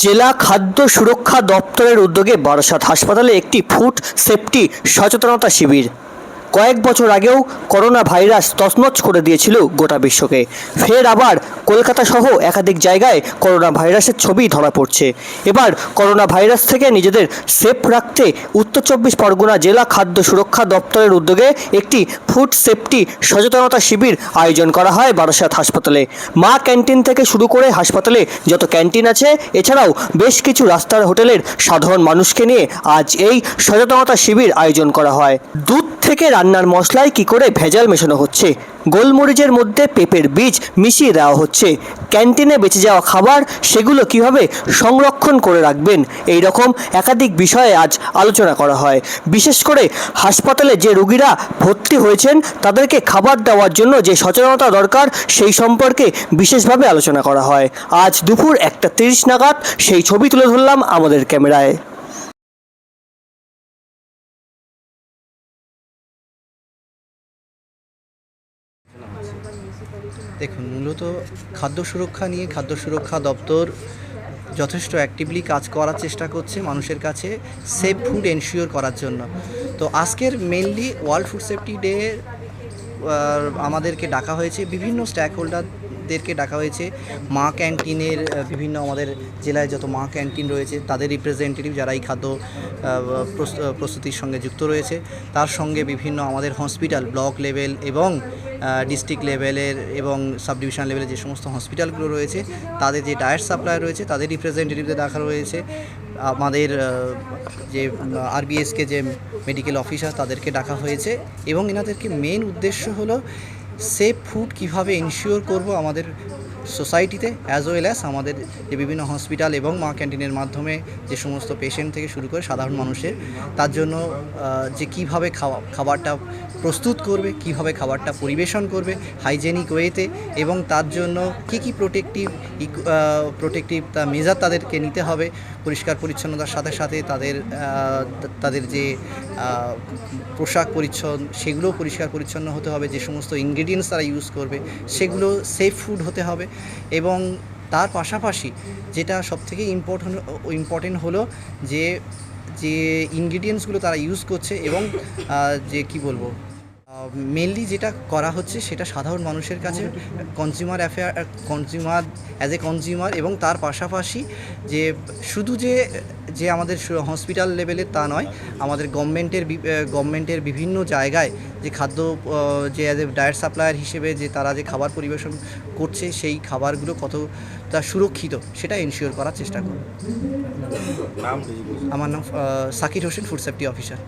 জেলা খাদ্য সুরক্ষা দপ্তরের উদ্যোগে বারাসাত হাসপাতালে একটি ফুড সেফটি সচেতনতা শিবির। কয়েক বছর আগেও করোনা ভাইরাস তছনছ করে দিয়েছিল গোটা বিশ্বকে। ফের আবার কলকাতা সহ একাধিক জায়গায় করোনা ভাইরাসের ছবি ধরা পড়ছে। এবার করোনা ভাইরাস থেকে নিজেদের সেফ রাখতে উত্তর চব্বিশ পরগনা জেলা খাদ্য সুরক্ষা দপ্তরের উদ্যোগে একটি ফুড সেফটি সচেতনতা শিবির আয়োজন করা হয় বারাসাত হাসপাতালে। মা ক্যান্টিন থেকে শুরু করে হাসপাতালে যত ক্যান্টিন আছে, এছাড়াও বেশ কিছু রাস্তার হোটেলের সাধারণ মানুষকে নিয়ে আজ এই সচেতনতা শিবির আয়োজন করা হয়। দুধ থেকে রান্নার মশলায় কি করে ভেজাল মেশানো হচ্ছে, গোলমরিচের মধ্যে পেঁপের বীজ মিশিয়ে দেওয়া হচ্ছে, ক্যান্টিনে বেঁচে যাওয়া খাবার সেগুলো কিভাবে সংরক্ষণ করে রাখবেন, এই রকম একাধিক বিষয়ে আজ আলোচনা করা হয়। বিশেষ করে হাসপাতালে যে রোগীরা ভর্তি হয়েছেন তাদেরকে খাবার দেওয়ার জন্য যে সচেতনতা দরকার সেই সম্পর্কে বিশেষভাবে আলোচনা করা হয়। আজ দুপুর 1:30 নাগাদ সেই ছবি তুলে ধরলাম আমাদের ক্যামেরায়। দেখুন, মূলত খাদ্য সুরক্ষা নিয়ে খাদ্য সুরক্ষা দপ্তর যথেষ্ট অ্যাক্টিভলি কাজ করার চেষ্টা করছে মানুষের কাছে সেফ ফুড এনশিওর করার জন্য। তো আজকের mainly world food safety day আমাদেরকে ডাকা হয়েছে, বিভিন্ন স্ট্যাক হোল্ডারদেরকে ডাকা হয়েছে। মা ক্যান্টিনের বিভিন্ন আমাদের জেলায় যত মা ক্যান্টিন রয়েছে তাদের রিপ্রেজেন্টেটিভ যারা এই খাদ্য প্রস্তুতির সঙ্গে যুক্ত রয়েছে, তার সঙ্গে বিভিন্ন আমাদের হসপিটাল ব্লক লেভেল এবং ডিস্ট্রিক্ট লেভেলের এবং সাব ডিভিশন লেভেলের যে সমস্ত হসপিটালগুলো রয়েছে তাদের যে ডায়েট সাপ্লাই রয়েছে তাদের রিপ্রেজেন্টেটিভদের দেখা রয়েছে। আমাদের যে আরবিএসকে যে মেডিকেল অফিসার তাদেরকে ডাকা হয়েছে এবং এনাদেরকে মেন উদ্দেশ্য হলো সেফ ফুড কীভাবে এনশিওর করব আমাদের সোসাইটিতে, অ্যাজ ওয়েল অ্যাজ আমাদের যে বিভিন্ন হসপিটাল এবং মা ক্যান্টিনের মাধ্যমে যে সমস্ত পেশেন্ট থেকে শুরু করে সাধারণ মানুষের, তার জন্য যে কীভাবে খাবারটা প্রস্তুত করবে, কিভাবে খাবারটা পরিবেশন করবে হাইজেনিক ওয়েতে, এবং তার জন্য কী কী প্রোটেক্টিভ মেজার তাদেরকে নিতে হবে। পরিষ্কার পরিচ্ছন্নতার সাথে সাথে তাদের যে পোশাক পরিচ্ছন্ন সেগুলোও পরিষ্কার পরিচ্ছন্ন হতে হবে। যে সমস্ত ইনগ্রিডিয়েন্টস তারা ইউজ করবে সেগুলো সেফ ফুড হতে হবে। এবং তার পাশাপাশি যেটা সবথেকে ইম্পর্টেন্ট হলো যে ইনগ্রিডিয়েন্টসগুলো তারা ইউজ করছে এবং যে কি বলবো, মেনলি যেটা করা হচ্ছে সেটা সাধারণ মানুষের কাছে কনজিউমার অ্যাজ এ কনজিউমার, এবং তার পাশাপাশি যে শুধু যে আমাদের হসপিটাল লেভেলের তা নয়, আমাদের গভর্নমেন্টের বিভিন্ন জায়গায় যে খাদ্য যে অ্যাজ এ ডায়েট সাপ্লায়ার হিসেবে যে তারা যে খাবার পরিবেশন করছে সেই খাবারগুলো কতটা সুরক্ষিত সেটা এনশিওর করার চেষ্টা করব। আমার নাম Shakir Hossain, food safety officer.